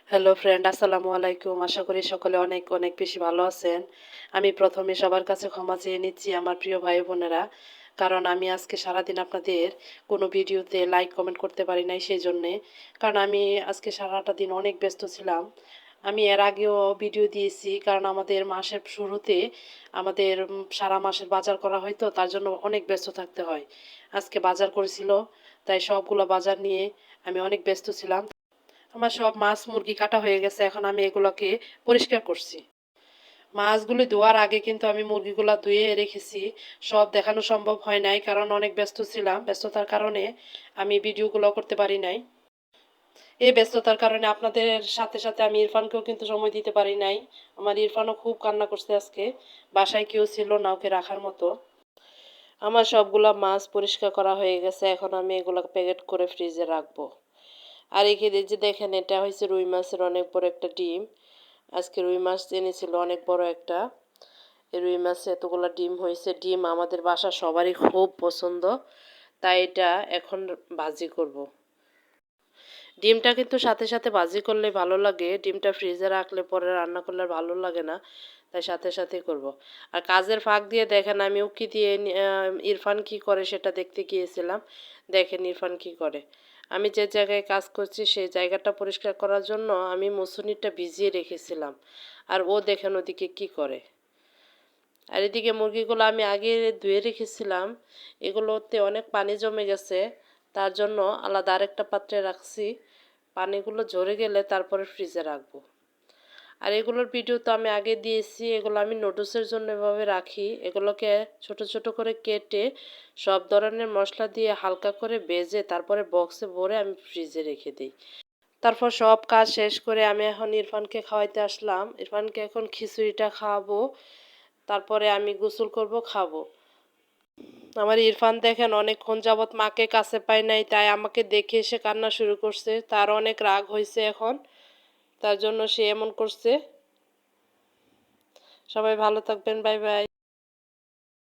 Hello friend, আসসালামু আলাইকুম। আশা করি সকলে অনেক অনেক বেশি ভালো আছেন। আমি প্রথমে সবার কাছে ক্ষমা চেয়ে নিচ্ছি আমার প্রিয় ভাই বোনেরা, কারণ আমি আজকে সারাদিন আপনাদের কোনো ভিডিওতে লাইক কমেন্ট করতে পারি নাই সেই জন্যে। কারণ আমি আজকে সারাটা দিন অনেক ব্যস্ত ছিলাম। আমি এর আগেও ভিডিও দিয়েছি, কারণ আমাদের মাসের শুরুতে আমাদের সারা মাসের বাজার করা হয়, তো তার জন্য অনেক ব্যস্ত থাকতে হয়। আজকে বাজার করেছিল, তাই সবগুলো বাজার নিয়ে আমি অনেক ব্যস্ত ছিলাম। আমার সব মাছ মুরগি কাটা হয়ে গেছে, এখন আমি এগুলোকে পরিষ্কার করছি। মাছগুলি ধোয়ার আগে কিন্তু আমি মুরগিগুলা ধুয়ে রেখেছি। সব দেখানো সম্ভব হয় নাই, কারণ অনেক ব্যস্ত ছিলাম। ব্যস্ততার কারণে আমি ভিডিওগুলো করতে পারি নাই। এই ব্যস্ততার কারণে আপনাদের সাথে সাথে আমি ইরফানকেও কিন্তু সময় দিতে পারি নাই। আমার ইরফানও খুব কান্না করছে আজকে। বাসায় কেউ ছিল না ওকে রাখার মতো। আমার সবগুলা মাছ পরিষ্কার করা হয়ে গেছে, এখন আমি এগুলো প্যাকেট করে ফ্রিজে রাখবো। আর এখানে যে দেখেন, এটা হয়েছে রুই মাছের অনেক বড় একটা ডিম। আজকে রুই মাছ এনেছিল অনেক বড় একটা। এই রুই মাছে এতগুলো ডিম হয়েছে। ডিম আমাদের বাসা সবারই খুব পছন্দ, তাই এটা এখন ভাজি করব। ডিমটা কিন্তু সাথে সাথে ভাজি করলে ভালো লাগে, ডিমটা ফ্রিজে রাখলে পরে রান্না করলে আর ভালো লাগে না, তাই সাথে সাথে করব। আর কাজের ফাঁক দিয়ে দেখেন আমি উকি দিয়ে ইরফান কি করে সেটা দেখতে গিয়েছিলাম। দেখেন ইরফান কি করে। আমি যে জায়গায় কাজ করছি সেই জায়গাটা পরিষ্কার করার জন্য আমি মুসুনিটা ভিজিয়ে রেখেছিলাম, আর ও দেখেন ওদিকে কি করে। আর এদিকে মুরগিগুলো আমি আগে ধুয়ে রেখেছিলাম, এগুলোতে অনেক পানি জমে গেছে, তার জন্য আলাদা আরেকটা পাত্রে রাখছি। পানিগুলো ঝরে গেলে তারপরে ফ্রিজে রাখবো। আর এগুলোর ভিডিও তো আমি আগে দিয়েছি। এগুলো আমি নুডলসের জন্য এভাবে রাখি। এগুলোকে ছোট ছোট করে কেটে সব ধরনের মশলা দিয়ে হালকা করে ভেজে তারপরে বক্সে ভরে আমি ফ্রিজে রেখে দিই। তারপর সব কাজ শেষ করে আমি এখন ইরফানকে খাওয়াইতে আসলাম। ইরফানকে এখন খিচুড়িটা খাওয়াবো, তারপরে আমি গোসল করব, খাবো। আমার ইরফান দেখেন অনেকক্ষণ যাবৎ মাকে কাছে পায় নাই, তাই আমাকে দেখে এসে কান্না শুরু করছে। তার অনেক রাগ হয়েছে এখন, তার জন্য সে এমন করছে। সবাই ভালো থাকবেন, বাই বাই।